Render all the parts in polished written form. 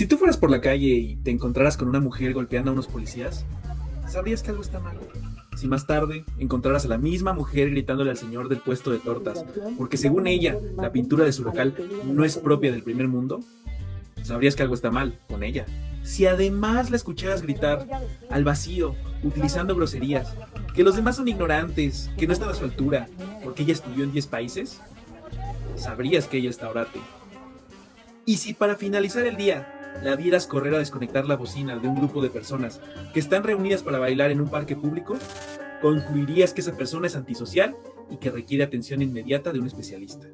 Si tú fueras por la calle y te encontraras con una mujer golpeando a unos policías, sabrías que algo está mal. Si más tarde encontraras a la misma mujer gritándole al señor del puesto de tortas, porque según ella, la pintura de su local no es propia del primer mundo, sabrías que algo está mal con ella. Si además la escucharas gritar al vacío, utilizando groserías, que los demás son ignorantes, que no están a su altura, porque ella estudió en 10 países, sabrías que ella está orate. Y si para finalizar el día la vieras correr a desconectar la bocina de un grupo de personas que están reunidas para bailar en un parque público, concluirías que esa persona es antisocial y que requiere atención inmediata de un especialista.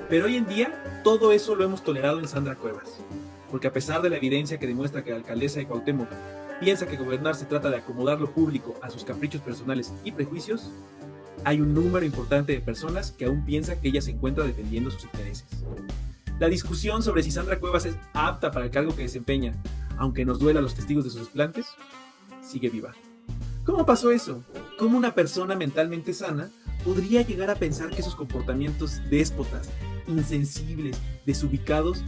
Pero hoy en día, todo eso lo hemos tolerado en Sandra Cuevas, porque a pesar de la evidencia que demuestra que la alcaldesa de Cuauhtémoc piensa que gobernar se trata de acomodar lo público a sus caprichos personales y prejuicios, hay un número importante de personas que aún piensa que ella se encuentra defendiendo sus intereses. La discusión sobre si Sandra Cuevas es apta para el cargo que desempeña, aunque nos duela a los testigos de sus desplantes, sigue viva. ¿Cómo pasó eso? ¿Cómo una persona mentalmente sana podría llegar a pensar que sus comportamientos déspotas, insensibles, desubicados,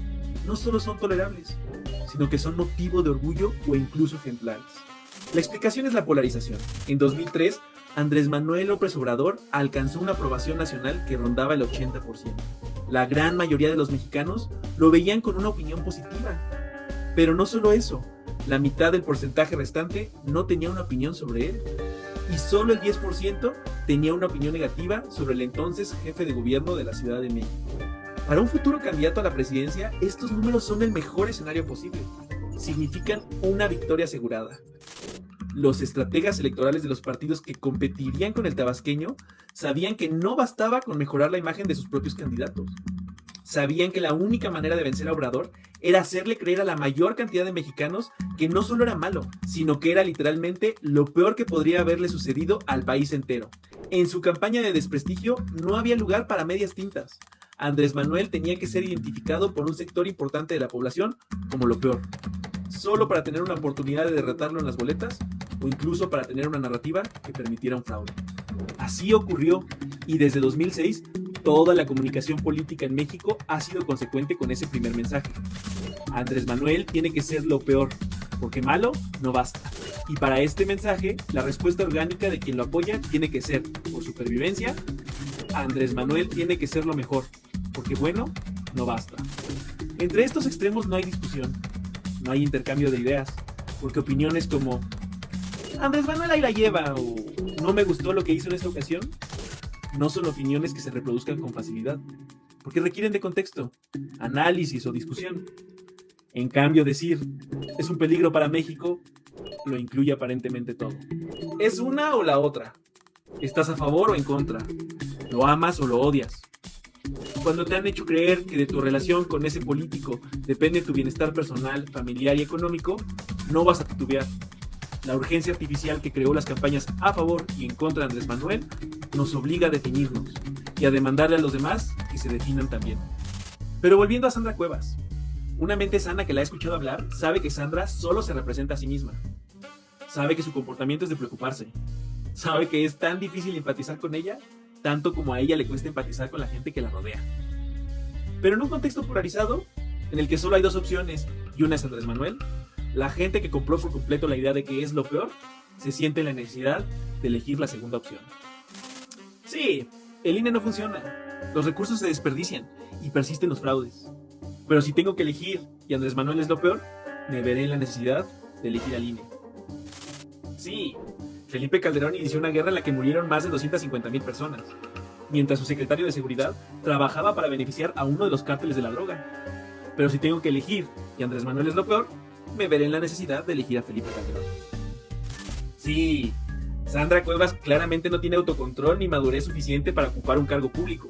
no solo son tolerables, sino que son motivo de orgullo o incluso ejemplares? La explicación es la polarización. En 2003, Andrés Manuel López Obrador alcanzó una aprobación nacional que rondaba el 80%. La gran mayoría de los mexicanos lo veían con una opinión positiva. Pero no solo eso, la mitad del porcentaje restante no tenía una opinión sobre él. Y solo el 10% tenía una opinión negativa sobre el entonces jefe de gobierno de la Ciudad de México. Para un futuro candidato a la presidencia, estos números son el mejor escenario posible. Significan una victoria asegurada. Los estrategas electorales de los partidos que competirían con el tabasqueño sabían que no bastaba con mejorar la imagen de sus propios candidatos. Sabían que la única manera de vencer a Obrador era hacerle creer a la mayor cantidad de mexicanos que no solo era malo, sino que era literalmente lo peor que podría haberle sucedido al país entero. En su campaña de desprestigio no había lugar para medias tintas. Andrés Manuel tenía que ser identificado por un sector importante de la población como lo peor, solo para tener una oportunidad de derrotarlo en las boletas o incluso para tener una narrativa que permitiera un fraude. Así ocurrió, y desde 2006 toda la comunicación política en México ha sido consecuente con ese primer mensaje. Andrés Manuel tiene que ser lo peor, porque malo no basta. Y para este mensaje, la respuesta orgánica de quien lo apoya tiene que ser, por supervivencia, Andrés Manuel tiene que ser lo mejor, porque bueno no basta. Entre estos extremos no hay discusión, no hay intercambio de ideas, porque opiniones como Andrés Manuel ahí la lleva o no me gustó lo que hizo en esta ocasión no son opiniones que se reproduzcan con facilidad, porque requieren de contexto, análisis o discusión. En cambio, decir es un peligro para México lo incluye aparentemente todo. Es una o la otra. ¿Estás a favor o en contra? ¿Lo amas o lo odias? Cuando te han hecho creer que de tu relación con ese político depende tu bienestar personal, familiar y económico, no vas a titubear. La urgencia artificial que creó las campañas a favor y en contra de Andrés Manuel nos obliga a definirnos y a demandarle a los demás que se definan también. Pero volviendo a Sandra Cuevas, una mente sana que la ha escuchado hablar sabe que Sandra solo se representa a sí misma. Sabe que su comportamiento es de preocuparse. Sabe que es tan difícil empatizar con ella, tanto como a ella le cuesta empatizar con la gente que la rodea. Pero en un contexto polarizado, en el que solo hay dos opciones y una es Andrés Manuel, la gente que compró por completo la idea de que es lo peor, se siente en la necesidad de elegir la segunda opción. Sí, el INE no funciona, los recursos se desperdician y persisten los fraudes. Pero si tengo que elegir y Andrés Manuel es lo peor, me veré en la necesidad de elegir al INE. Sí, Felipe Calderón inició una guerra en la que murieron más de 250,000 personas, mientras su secretario de Seguridad trabajaba para beneficiar a uno de los cárteles de la droga. Pero si tengo que elegir y Andrés Manuel es lo peor, me veré en la necesidad de elegir a Felipe Calderón. Sí, Sandra Cuevas claramente no tiene autocontrol ni madurez suficiente para ocupar un cargo público.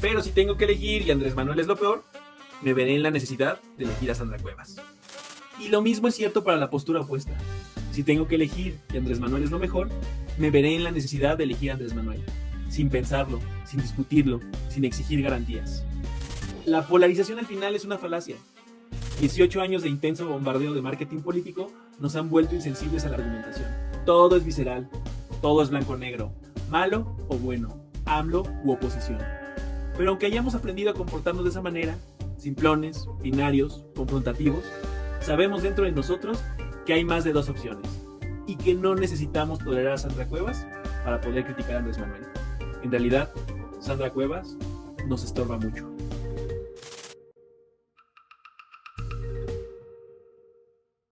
Pero si tengo que elegir y Andrés Manuel es lo peor, me veré en la necesidad de elegir a Sandra Cuevas. Y lo mismo es cierto para la postura opuesta. Si tengo que elegir y Andrés Manuel es lo mejor, me veré en la necesidad de elegir a Andrés Manuel, sin pensarlo, sin discutirlo, sin exigir garantías. La polarización al final es una falacia. 18 años de intenso bombardeo de marketing político nos han vuelto insensibles a la argumentación. Todo es visceral, todo es blanco-negro, malo o bueno, AMLO u oposición. Pero aunque hayamos aprendido a comportarnos de esa manera, simplones, binarios, confrontativos, sabemos dentro de nosotros que hay más de dos opciones y que no necesitamos tolerar a Sandra Cuevas para poder criticar a Andrés Manuel. En realidad, Sandra Cuevas nos estorba mucho.